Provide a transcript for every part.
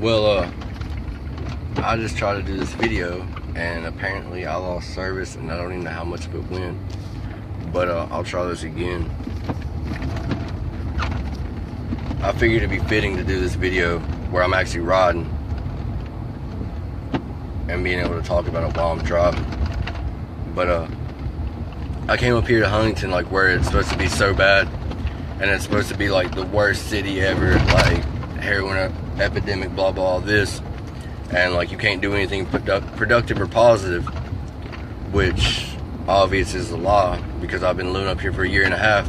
Well, I just tried to do this video, and apparently I lost service, and I don't even know how much of it went. But I'll try this again. I figured it'd be fitting to do this video where I'm actually riding and being able to talk about it while I'm driving. But I came up here to Huntington, like where it's supposed to be so bad, and it's supposed to be like the worst city ever, like heroin epidemic, blah blah, all this, and like you can't do anything productive or positive, which obvious is a lie, because I've been living up here for a year and a half,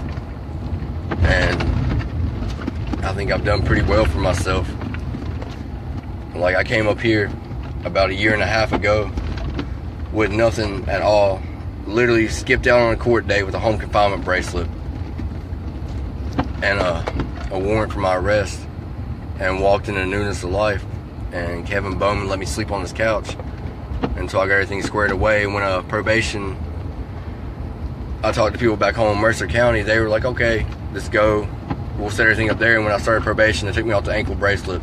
and I think I've done pretty well for myself. Like I came up here about a year and a half ago with nothing at all, literally skipped out on a court day with a home confinement bracelet and a warrant for my arrest, and walked into Newness of Life, and Kevin Bowman let me sleep on his couch until I got everything squared away. When probation, I talked to people back home in Mercer County, they were like, okay, let's go, we'll set everything up there. And when I started probation, they took me off the ankle bracelet,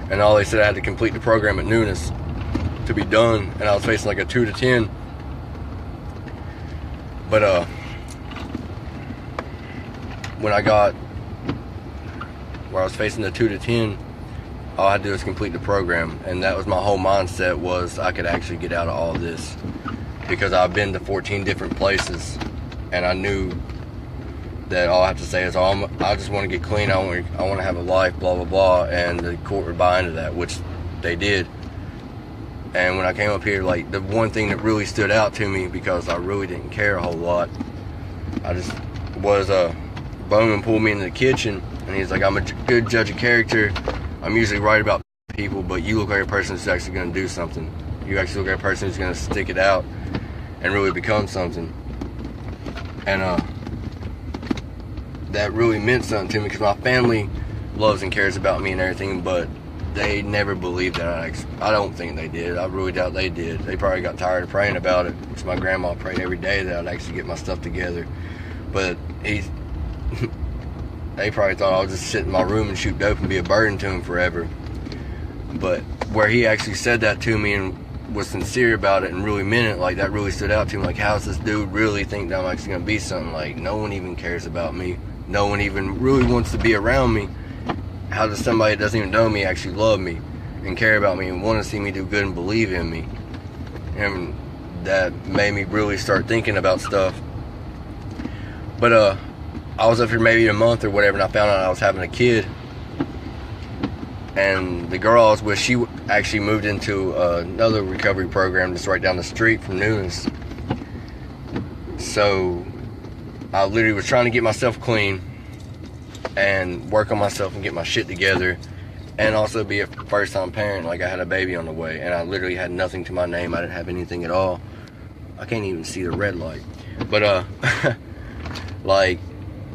and all they said I had to complete the program at Newness to be done, and I was facing like a 2 to 10. But when I got where I was facing the 2 to 10, all I had to do was complete the program, and that was my whole mindset, was I could actually get out of all this, because I've been to 14 different places, and I knew that all I have to say is, I just want to get clean, I want to have a life, blah blah blah, and the court would buy into that, which they did. And when I came up here, like the one thing that really stood out to me, because I really didn't care a whole lot, I just was Bowman pulled me into the kitchen, and he's like, I'm a good judge of character, I'm usually right about people, but you look like a person who's actually going to do something. You actually look like a person who's going to stick it out and really become something. And that really meant something to me, because my family loves and cares about me and everything, but they never believed that I don't think they did. I really doubt they did. They probably got tired of praying about it, because my grandma prayed every day that I'd actually get my stuff together. But they probably thought I would just sit in my room and shoot dope and be a burden to him forever. But where he actually said that to me and was sincere about it and really meant it, like that really stood out to me. Like, how does this dude really think that I'm actually going to be something? Like, no one even cares about me. No one even really wants to be around me. How does somebody that doesn't even know me actually love me and care about me and want to see me do good and believe in me? And that made me really start thinking about stuff. But I was up here maybe a month or whatever, and I found out I was having a kid. And the girl I was with, she actually moved into another recovery program just right down the street from Newness. So I literally was trying to get myself clean and work on myself and get my shit together, and also be a first-time parent. Like, I had a baby on the way, and I literally had nothing to my name. I didn't have anything at all. I can't even see the red light. But like,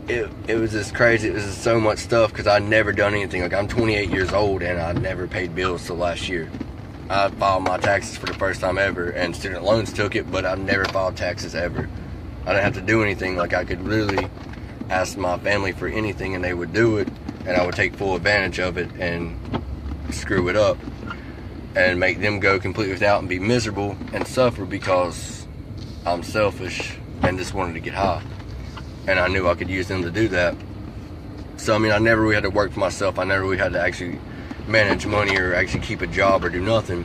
it was just crazy. It was just so much stuff, because I'd never done anything. Like, I'm 28 years old, and I never paid bills till last year. I filed my taxes for the first time ever, and student loans took it, but I've never filed taxes ever. I didn't have to do anything. Like, I could literally ask my family for anything, and they would do it, and I would take full advantage of it and screw it up and make them go completely without and be miserable and suffer, because I'm selfish and just wanted to get high. And I knew I could use them to do that. So, I mean, I never really had to work for myself. I never really had to actually manage money or actually keep a job or do nothing.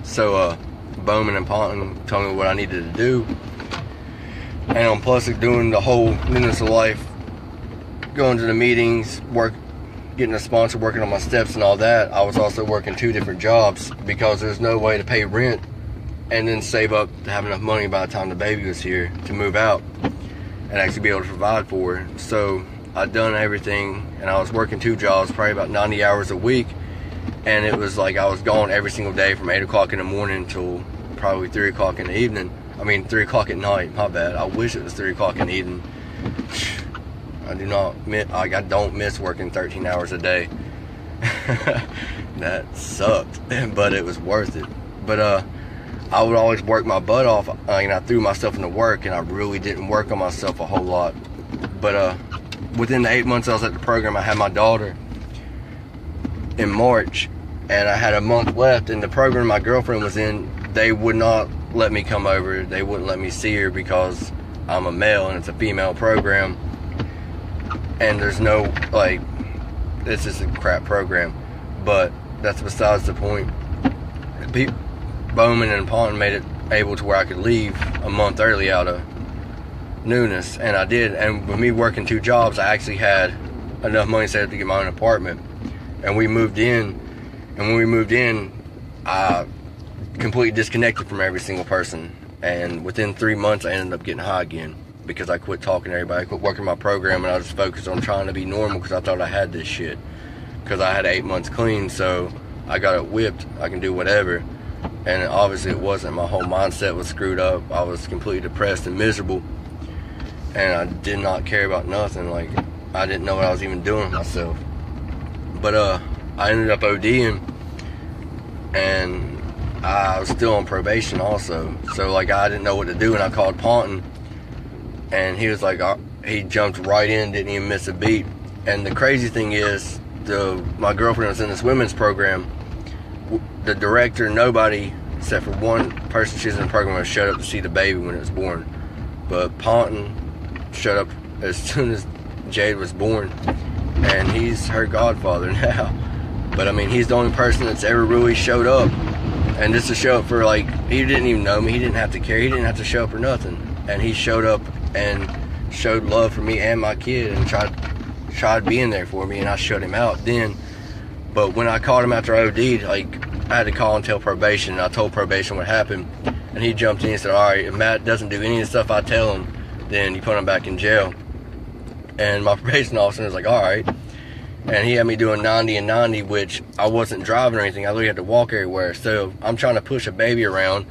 So, Bowman and Ponton told me what I needed to do. And on plus doing the whole Newness of Life, going to the meetings, getting a sponsor, working on my steps and all that, I was also working 2 different jobs, because there's no way to pay rent and then save up to have enough money by the time the baby was here to move out and actually be able to provide for her. So I'd done everything, and I was working 2 jobs, probably about 90 hours a week, and it was like I was gone every single day from 8 o'clock in the morning until probably 3 o'clock in the evening. 3 o'clock at night, my bad. I wish it was 3 o'clock in the evening. I don't miss working 13 hours a day. That sucked, but it was worth it. But I would always work my butt off, and I threw myself into work, and I really didn't work on myself a whole lot. But within the 8 months I was at the program, I had my daughter, in March, and I had a month left. And the program my girlfriend was in, they would not let me come over. They wouldn't let me see her because I'm a male and it's a female program. And there's no, like, this is a crap program. But that's besides the point. Bowman and Pond made it able to where I could leave a month early out of Newness, and I did. And with me working 2 jobs, I actually had enough money saved to get my own apartment. And we moved in, and when we moved in, I completely disconnected from every single person. And within 3 months, I ended up getting high again because I quit talking to everybody. I quit working my program, and I just focused on trying to be normal because I thought I had this shit. Because I had 8 months clean, so I got it whipped. I can do whatever. And obviously it wasn't. My whole mindset was screwed up. I was completely depressed and miserable. And I did not care about nothing. Like, I didn't know what I was even doing with myself. But I ended up ODing, and I was still on probation also. So like, I didn't know what to do, and I called Ponton, and he was like, he jumped right in, didn't even miss a beat. And the crazy thing is, my girlfriend was in this women's program. The director, nobody except for one person she's in the program showed up to see the baby when it was born. But Ponton showed up as soon as Jade was born, and he's her godfather now. But I mean, he's the only person that's ever really showed up. And just to show up for, like, he didn't even know me, he didn't have to care, he didn't have to show up or nothing. And he showed up and showed love for me and my kid and tried being there for me, and I shut him out then. But when I called him after I OD'd, like, I had to call and tell probation, and I told probation what happened. And he jumped in and said, alright, if Matt doesn't do any of the stuff I tell him, then you put him back in jail. And my probation officer was like, alright. And he had me doing 90 and 90, which I wasn't driving or anything. I literally had to walk everywhere. So I'm trying to push a baby around,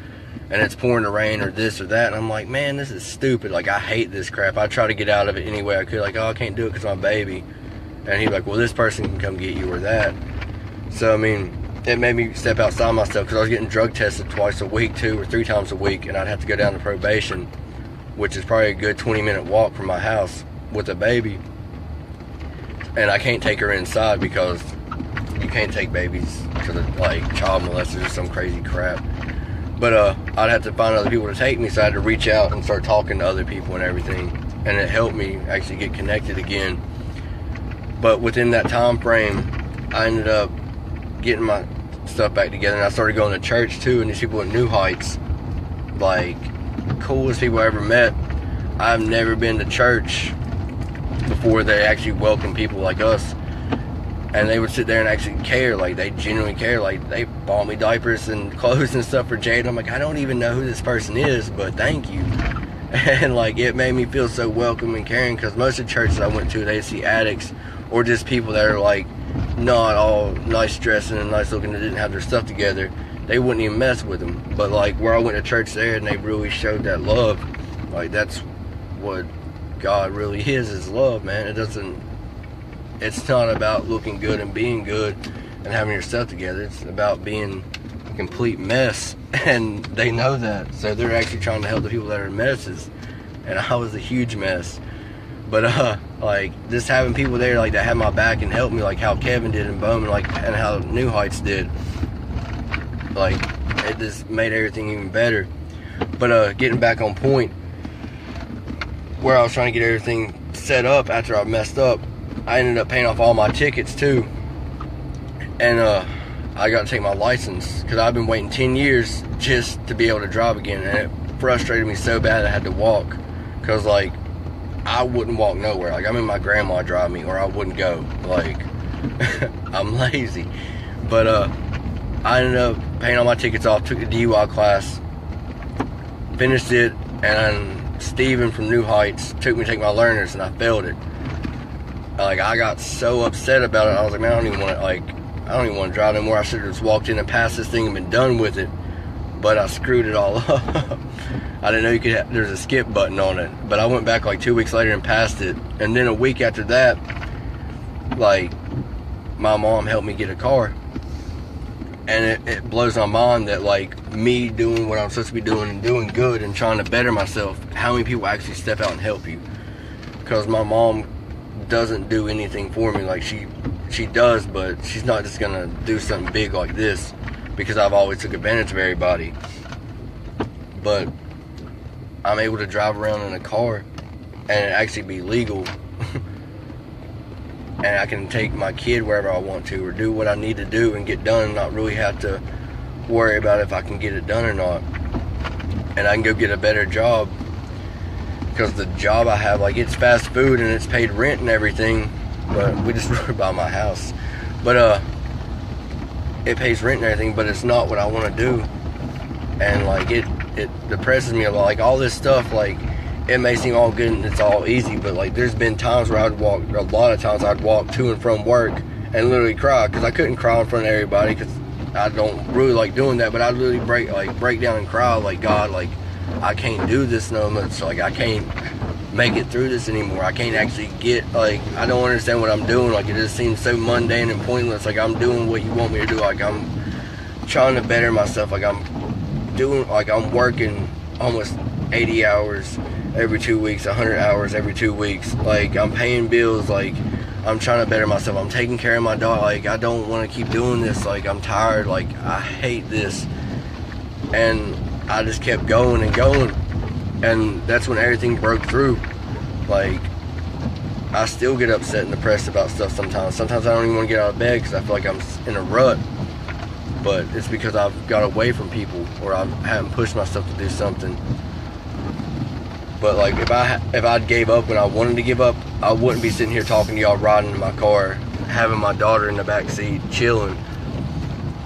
and it's pouring the rain or this or that. And I'm like, man, this is stupid. Like, I hate this crap. I try to get out of it any way I could. Like, oh, I can't do it because my baby. And he's like, well, this person can come get you or that. So, I mean, it made me step outside myself because I was getting drug tested twice a week, 2 or 3 times a week, and I'd have to go down to probation, which is probably a good 20-minute walk from my house with a baby. And I can't take her inside because you can't take babies to the, like, child molesters or some crazy crap. But I'd have to find other people to take me, so I had to reach out and start talking to other people and everything. And it helped me actually get connected again. But within that time frame, I ended up getting my stuff back together, and I started going to church too. And these people in New Heights, like, coolest people I ever met. I've never been to church before they actually welcome people like us, and they would sit there and actually care. Like, they genuinely care. Like, they bought me diapers and clothes and stuff for Jade. I'm like, I don't even know who this person is, but thank you. And like, it made me feel so welcome and caring, because most of the churches I went to, they'd see addicts or just people that are like not all nice dressing and nice looking, that didn't have their stuff together. They wouldn't even mess with them. But like, where I went to church there, and they really showed that love. Like, that's what God really is love, man. It's not about looking good and being good and having your stuff together. It's about being a complete mess, and they know that. So they're actually trying to help the people that are messes, and I was a huge mess. But like, just having people there like that had my back and helped me, like how Kevin did in Bowman, like, and how New Heights did. Like, it just made everything even better. But getting back on point, where I was trying to get everything set up after I messed up, I ended up paying off all my tickets too. And I got to take my license, because I've been waiting 10 years just to be able to drive again. And it frustrated me so bad I had to walk, because like, I wouldn't walk nowhere. Like, I mean, my grandma drive me, or I wouldn't go. Like, I'm lazy. But I ended up paying all my tickets off, took the DUI class, finished it, and Steven from New Heights took me to take my learners, and I failed it. Like, I got so upset about it. I was like, man, I don't even want to drive anymore. I should have just walked in and passed this thing and been done with it. But I screwed it all up. I didn't know there's a skip button on it. But I went back like 2 weeks later and passed it. And then a week after that, like, my mom helped me get a car. And it blows my mind that, like, me doing what I'm supposed to be doing and doing good and trying to better myself, how many people actually step out and help you. Because my mom doesn't do anything for me. Like, she she does, but she's not just gonna do something big like this, because I've always took advantage of everybody. But I'm able to drive around in a car and it actually be legal. And I can take my kid wherever I want to, or do what I need to do and get done, and not really have to worry about if I can get it done or not. And I can go get a better job, because the job I have, like, it's fast food and it's paid rent and everything, but we just worry about my house. But it pays rent and everything, but it's not what I want to do. And like it depresses me a lot. Like, all this stuff, like, it may seem all good and it's all easy, but like, there's been times where I'd walk, a lot of times I'd walk to and from work and literally cry, because I couldn't cry in front of everybody, because I don't really like doing that, but I'd literally break down and cry, like, God, like, I can't do this no more. So, like, I can't make it through this anymore. I can't actually get, like, I don't understand what I'm doing. Like, it just seems so mundane and pointless. Like, I'm doing what you want me to do. Like, I'm trying to better myself. Like, I'm working almost 80 hours every 2 weeks, 100 hours every 2 weeks. Like, I'm paying bills. Like, I'm trying to better myself. I'm taking care of my dog. Like, I don't want to keep doing this. Like, I'm tired. Like, I hate this. And I just kept going and going. And that's when everything broke through. Like, I still get upset and depressed about stuff sometimes. Sometimes I don't even want to get out of bed because I feel like I'm in a rut. But it's because I've got away from people, or I haven't pushed myself to do something. But like, if I gave up when I wanted to give up, I wouldn't be sitting here talking to y'all, riding in my car, having my daughter in the back seat, chilling.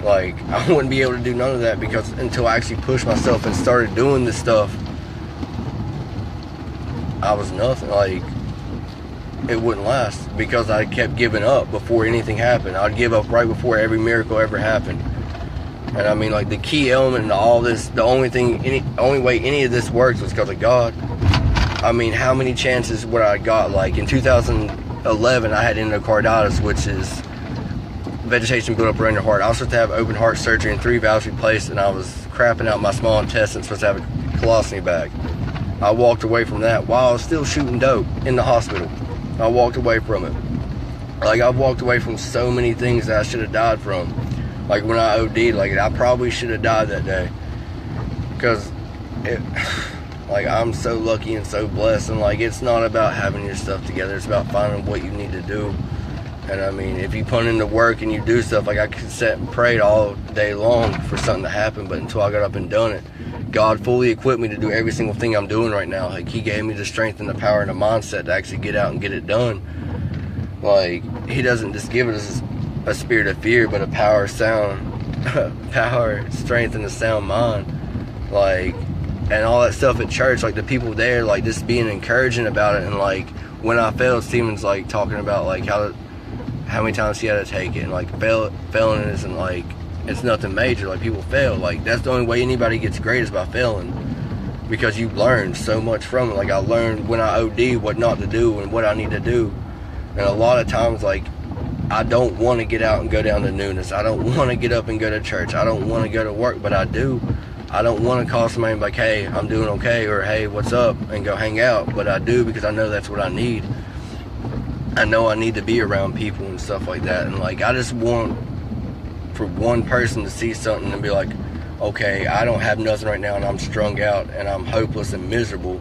Like, I wouldn't be able to do none of that, because until I actually pushed myself and started doing this stuff, I was nothing. Like, it wouldn't last, because I kept giving up before anything happened. I'd give up right before every miracle ever happened. And I mean, like, the key element in all this, the only way any of this works was because of God. I mean, how many chances would I got? Like, in 2011, I had endocarditis, which is vegetation built up around your heart. I was supposed to have open heart surgery and 3 valves replaced, and I was crapping out my small intestines, supposed to have a colostomy bag. I walked away from that while I was still shooting dope in the hospital. I walked away from it. Like, I've walked away from so many things that I should have died from. Like, when I OD'd, like, I probably should have died that day. Because like, I'm so lucky and so blessed. And like, it's not about having your stuff together. It's about finding what you need to do. And I mean, if you put in the work and you do stuff, like, I could sit and pray all day long for something to happen, but until I got up and done it, God fully equipped me to do every single thing I'm doing right now. Like, He gave me the strength and the power and the mindset to actually get out and get it done. Like, He doesn't just give us a spirit of fear, but a power, strength, and a sound mind. Like, and all that stuff at church, like, the people there, like, just being encouraging about it. And like, when I failed, Steven's like talking about like how many times he had to take it, and like, failing isn't like, it's nothing major. Like, people fail. Like, that's the only way anybody gets great, is by failing, because you learn so much from it. Like, I learned when I OD what not to do and what I need to do. And a lot of times, like, I don't want to get out and go down to Newness. I don't want to get up and go to church. I don't want to go to work, but I do. I don't want to call somebody and be like, hey, I'm doing okay, or hey, what's up, and go hang out. But I do, because I know that's what I need. I know I need to be around people and stuff like that. And like, I just want for one person to see something and be like, okay, I don't have nothing right now, and I'm strung out and I'm hopeless and miserable,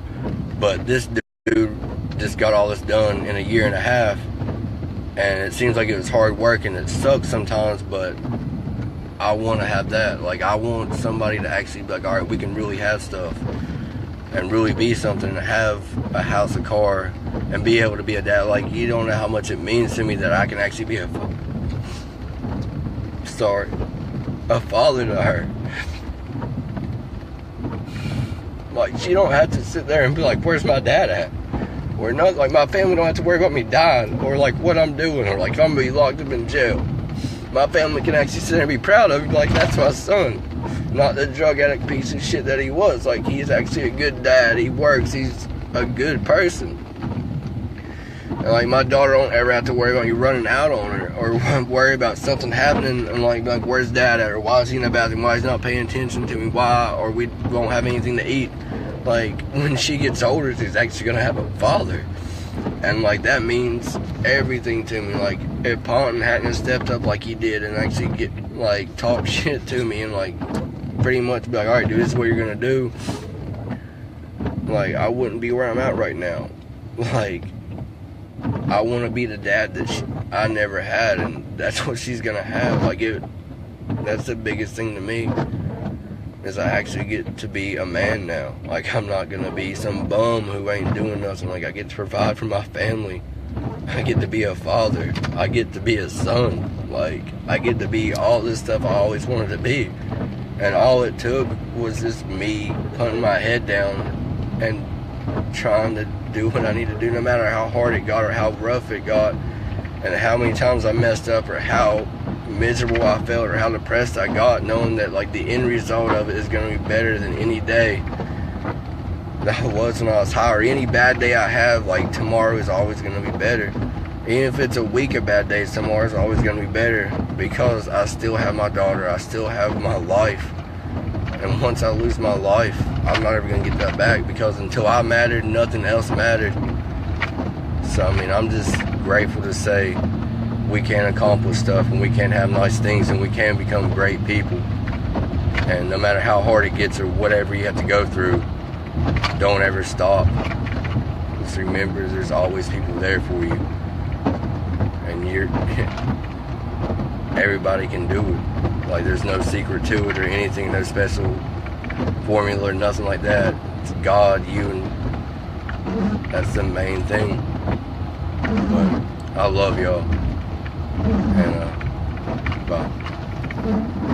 but this dude just got all this done in a year and a half. And it seems like it was hard work and it sucks sometimes, but I want to have that. Like, I want somebody to actually be like, all right, we can really have stuff and really be something, and have a house, a car, and be able to be a dad. Like, you don't know how much it means to me that I can actually be a father to her. Like, she don't have to sit there and be like, where's my dad at? Or not, like, my family don't have to worry about me dying, or like what I'm doing, or like if I'm gonna be locked up in jail. My family can actually sit there and be proud of me, like, that's my son, not the drug addict piece of shit that he was. Like, he's actually a good dad, he works, he's a good person. And like, my daughter don't ever have to worry about you running out on her, or worry about something happening and like where's dad at, or why is he in the bathroom, why he's not paying attention to me, why, or we won't have anything to eat. Like, when she gets older, she's actually gonna have a father. And like that means everything to me. Like if Ponton hadn't stepped up like he did and actually get like talk shit to me and like pretty much be like, alright dude, this is what you're gonna do, like I wouldn't be where I'm at right now. Like I want to be the dad that I never had, and that's what she's gonna have. Like that's the biggest thing to me, is I actually get to be a man now. Like I'm not gonna be some bum who ain't doing nothing. Like I get to provide for my family. I get to be a father. I get to be a son. Like I get to be all this stuff I always wanted to be. And all it took was just me putting my head down and trying to do what I need to do, no matter how hard it got or how rough it got and how many times I messed up or how miserable I felt or how depressed I got, knowing that like the end result of it is going to be better than any day that I was when I was high, or any bad day I have. Like tomorrow is always going to be better. Even if it's a week of bad days, tomorrow is always going to be better, because I still have my daughter, I still have my life. And once I lose my life, I'm not ever going to get that back, because until I mattered, nothing else mattered. So I mean, I'm just grateful to say we can accomplish stuff, and we can have nice things, and we can become great people. And no matter how hard it gets or whatever you have to go through, don't ever stop. Just remember, there's always people there for you. And everybody can do it. Like there's no secret to it or anything, no special formula or nothing like that. It's God, you, and that's the main thing. But I love y'all, and bye.